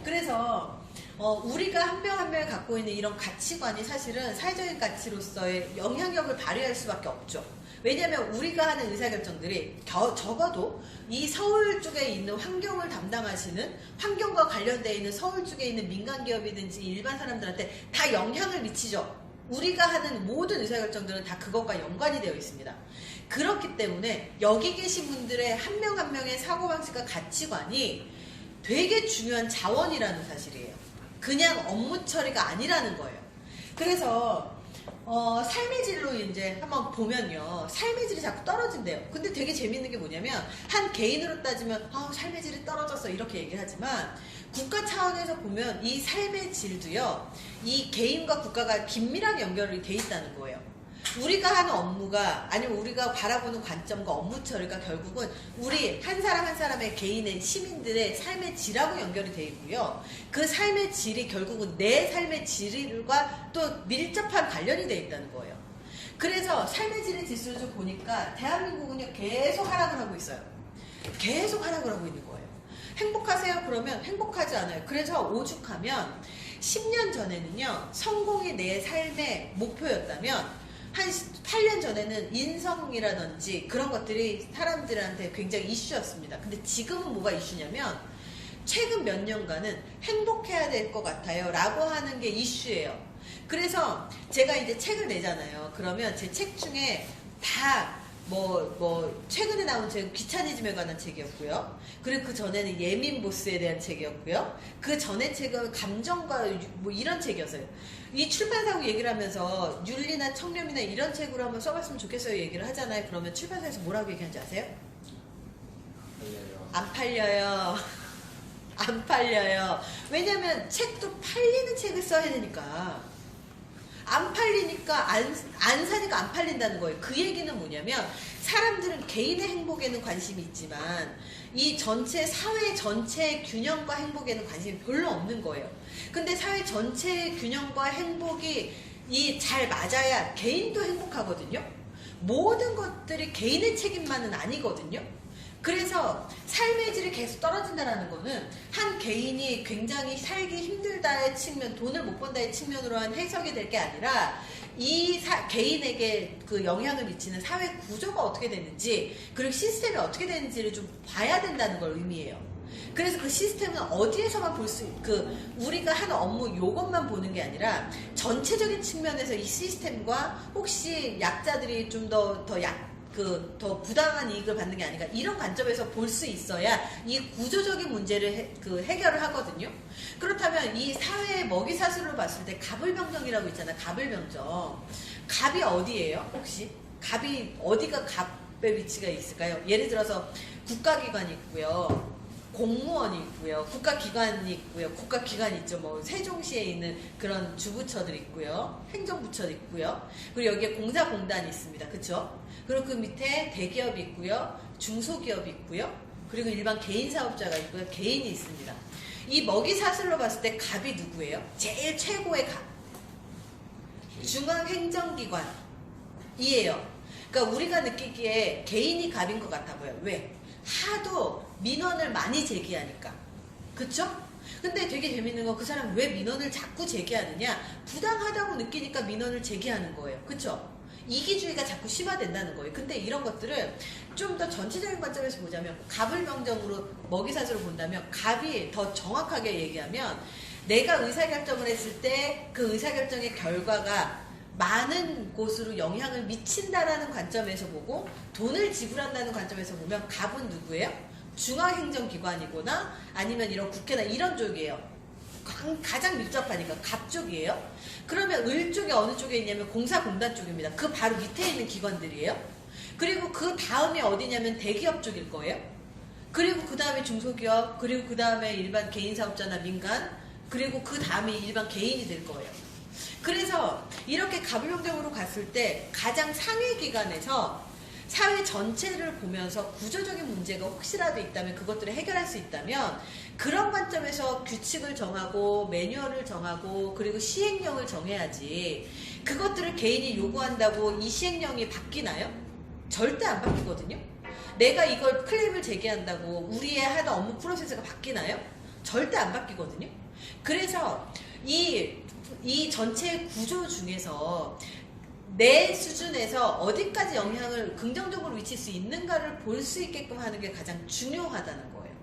그래서 우리가 한 명 한 명이 갖고 있는 이런 가치관이 사실은 사회적인 가치로서의 영향력을 발휘할 수밖에 없죠. 왜냐하면 우리가 하는 의사결정들이 적어도 이 서울 쪽에 있는 환경을 담당하시는 환경과 관련되어 있는 서울 쪽에 있는 민간기업이든지 일반 사람들한테 다 영향을 미치죠. 우리가 하는 모든 의사결정들은 다 그것과 연관이 되어 있습니다. 그렇기 때문에 여기 계신 분들의 한 명 한 명의 사고방식과 가치관이 되게 중요한 자원이라는 사실이에요. 그냥 업무 처리가 아니라는 거예요. 그래서 삶의 질로 이제 한번 보면요, 삶의 질이 자꾸 떨어진대요. 근데 되게 재밌는 게 뭐냐면 한 개인으로 따지면 삶의 질이 떨어졌어 이렇게 얘기를 하지만 국가 차원에서 보면 이 삶의 질도요, 이 개인과 국가가 긴밀하게 연결이 돼 있다는 거예요. 우리가 하는 업무가, 아니면 우리가 바라보는 관점과 업무 처리가 결국은 우리 한 사람 한 사람의 개인의 시민들의 삶의 질하고 연결이 돼 있고요. 그 삶의 질이 결국은 내 삶의 질과 또 밀접한 관련이 돼 있다는 거예요. 그래서 삶의 질의 지수를 좀 보니까 대한민국은요, 계속 하락을 하고 있어요. 계속 하락을 하고 있는 거예요. 행복하세요? 그러면 행복하지 않아요. 그래서 오죽하면 10년 전에는요, 성공이 내 삶의 목표였다면 한 8년 전에는 인성이라든지 그런 것들이 사람들한테 굉장히 이슈였습니다. 근데 지금은 뭐가 이슈냐면 최근 몇 년간은 행복해야 될 것 같아요 라고 하는 게 이슈예요. 그래서 제가 이제 책을 내잖아요. 그러면 제 책 중에 다 최근에 나온 책은 귀차니즘에 관한 책이었고요. 그리고 그 전에는 예민 보스에 대한 책이었고요. 그 전에 책은 감정과 이런 책이었어요. 이 출판사하고 얘기를 하면서 윤리나 청렴이나 이런 책으로 한번 써봤으면 좋겠어요 얘기를 하잖아요. 그러면 출판사에서 뭐라고 얘기하는지 아세요? 안 팔려요. 안 팔려요. 왜냐면 책도 팔리는 책을 써야 되니까. 안 팔리니까 안 사니까 안 팔린다는 거예요. 그 얘기는 뭐냐면 사람들은 개인의 행복에는 관심이 있지만 이 전체 사회 전체의 균형과 행복에는 관심이 별로 없는 거예요. 근데 사회 전체의 균형과 행복이 잘 맞아야 개인도 행복하거든요. 모든 것들이 개인의 책임만은 아니거든요. 그래서 삶의 질이 계속 떨어진다는 거는 한 개인이 굉장히 살기 힘들다의 측면, 돈을 못 번다의 측면으로 한 해석이 될 게 아니라 이 개인에게 그 영향을 미치는 사회 구조가 어떻게 되는지, 그리고 시스템이 어떻게 되는지를 좀 봐야 된다는 걸 의미해요. 그래서 그 시스템은 어디에서만 우리가 하는 업무 요것만 보는 게 아니라 전체적인 측면에서 이 시스템과 혹시 약자들이 좀 더 부당한 이익을 받는 게 아닌가, 이런 관점에서 볼 수 있어야 이 구조적인 문제를 해결을 하거든요. 그렇다면 이 사회의 먹이사슬로 봤을 때 갑을병정이라고 있잖아요. 갑을병정. 갑이 어디예요? 혹시? 갑이 어디가 갑의 위치가 있을까요? 예를 들어서 국가기관이 있고요. 공무원이 있고요. 국가기관이 있고요. 국가기관이 있죠. 세종시에 있는 그런 주부처들이 있고요. 행정부처도 있고요. 그리고 여기에 공사공단이 있습니다. 그쵸? 그리고 그 밑에 대기업이 있고요. 중소기업이 있고요. 그리고 일반 개인 사업자가 있고요. 개인이 있습니다. 이 먹이사슬로 봤을 때 갑이 누구예요? 제일 최고의 갑. 중앙행정기관이에요. 그러니까 우리가 느끼기에 개인이 갑인 것 같아 보여요. 왜? 하도 민원을 많이 제기하니까. 그쵸? 근데 되게 재밌는 건 그 사람 왜 민원을 자꾸 제기하느냐? 부당하다고 느끼니까 민원을 제기하는 거예요. 그쵸? 이기주의가 자꾸 심화된다는 거예요. 근데 이런 것들을 좀 더 전체적인 관점에서 보자면, 갑을병정으로 먹이사슬로 본다면 갑이 더 정확하게 얘기하면 내가 의사결정을 했을 때 그 의사결정의 결과가 많은 곳으로 영향을 미친다라는 관점에서 보고 돈을 지불한다는 관점에서 보면 갑은 누구예요? 중앙행정기관이거나 아니면 이런 국회나 이런 쪽이에요. 가장 밀접하니까 갑 쪽이에요. 그러면 을 쪽이 어느 쪽에 있냐면 공사공단 쪽입니다. 그 바로 밑에 있는 기관들이에요. 그리고 그 다음에 어디냐면 대기업 쪽일 거예요. 그리고 그 다음에 중소기업, 그리고 그 다음에 일반 개인사업자나 민간, 그리고 그 다음에 일반 개인이 될 거예요. 그래서 이렇게 갑을병정으로 갔을 때 가장 상위 기관에서 사회 전체를 보면서 구조적인 문제가 혹시라도 있다면 그것들을 해결할 수 있다면 그런 관점에서 규칙을 정하고 매뉴얼을 정하고 그리고 시행령을 정해야지, 그것들을 개인이 요구한다고 이 시행령이 바뀌나요? 절대 안 바뀌거든요. 내가 이걸 클레임을 제기한다고 우리의 하던 업무 프로세스가 바뀌나요? 절대 안 바뀌거든요. 그래서 이 전체 구조 중에서 내 수준에서 어디까지 영향을 긍정적으로 미칠 수 있는가를 볼 수 있게끔 하는 게 가장 중요하다는 거예요.